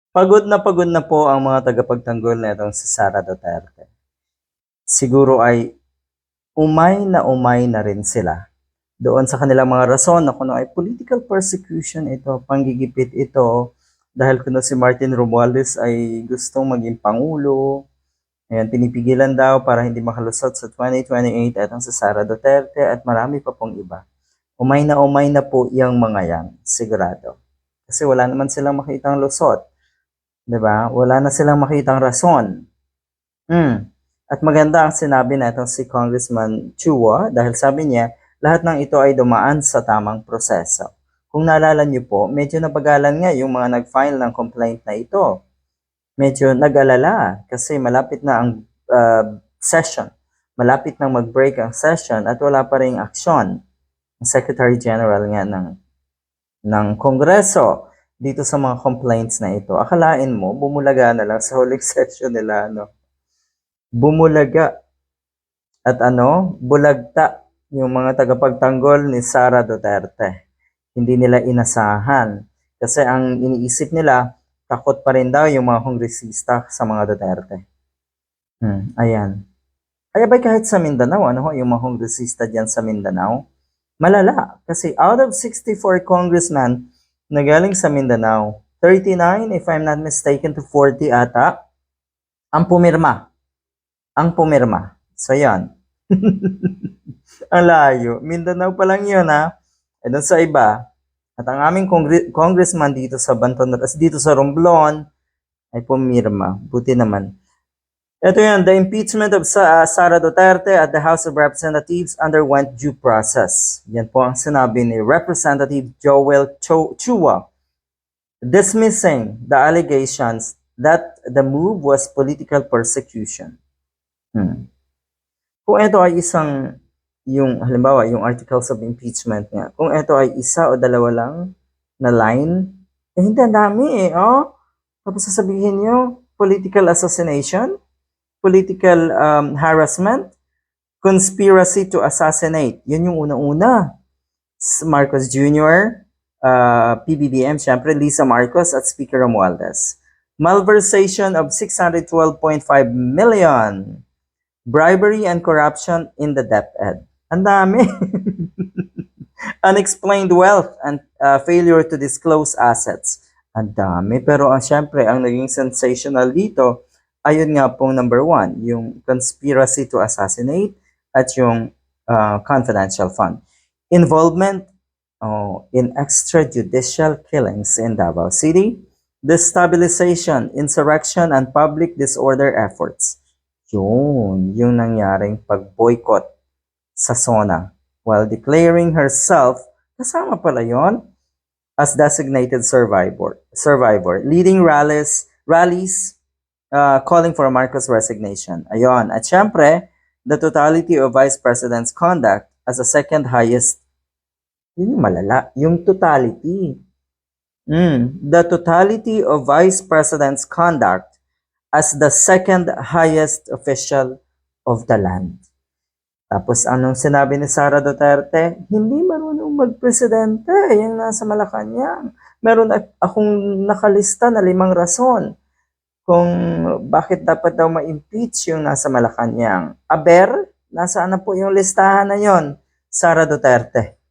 Pagod na po ang mga tagapagtanggol nitong si Sara Duterte. Siguro ay umay na rin sila doon sa kanilang mga rason na kuno ay political persecution ito, panggigipit ito, dahil kuno si Martin Romualdez ay gustong maging pangulo. Ayan, pinipigilan daw para hindi makalusot sa 2028 atong si Sara Duterte at marami pa pong iba. Umay na po yung mga yan, sigurado. Kasi wala naman silang makitang lusot. 'Di ba? Wala na silang makitang rason. At maganda ang sinabi nitong si Congressman Chua dahil sabi niya, lahat ng ito ay dumaan sa tamang proseso. Kung naalala niyo po, medyo nabagalan nga yung mga nag-file ng complaint na ito. Medyo nag-alala kasi malapit na ang session. Malapit na mag-break ang session at wala pa ring aksyon. Ang Secretary General nga ng Kongreso dito sa mga complaints na ito. Akalain mo, bumulaga na lang sa huling session nila, no? Bumulaga at bulagta yung mga tagapagtanggol ni Sara Duterte. Hindi nila inasahan kasi ang iniisip nila, takot pa rin daw yung mga kongresista sa mga Duterte. Ayan. Kaya ba kahit sa Mindanao, yung mga kongresista dyan sa Mindanao, malala. Kasi out of 64 congressmen na galing sa Mindanao, 39, if I'm not mistaken, to 40 ata, ang pumirma. So, yan. Ang layo. Mindanao pa lang yun, ha? E doon sa iba, at ang aming congressman dito sa Banton, dito sa Romblon, ay pumirma. Buti naman. Ito yan, the impeachment of Sara Duterte at the House of Representatives underwent due process. Yan po ang sinabi ni Representative Joel Chua, dismissing the allegations that the move was political persecution. Kung ito ay halimbawa, yung articles of impeachment nga, kung ito ay isa o dalawa lang na line, hindi, ang dami Tapos sasabihin nyo, political assassination, political harassment, conspiracy to assassinate. Yun yung una-una. Marcos Jr., PBBM, syempre, Lisa Marcos at Speaker Romualdez. Malversation of 612.5 million. Bribery and corruption in the DepEd. Ang dami. Unexplained wealth and failure to disclose assets. Ang dami. Pero syempre, ang naging sensational dito, ayun nga pong number 1, yung conspiracy to assassinate at yung confidential fund. Involvement in extrajudicial killings in Davao City, destabilization, insurrection, and public disorder efforts. Yung nangyaring pag-boycott sa SONA while declaring herself, kasama pala yon, as designated survivor, leading rallies calling for Marcos' resignation. Ayon. At syempre, the totality of Vice President's conduct as a second highest, yun yung malala, yung totality. The totality of Vice President's conduct as the second highest official of the land. Tapos anong sinabi ni Sara Duterte? Hindi marunong magpresidente, yung nasa Malacanang. Meron akong nakalista na 5 rason kung bakit dapat daw ma-impeach yung nasa Malacanang. Aber, nasaan na po yung listahan na yon, Sara Duterte?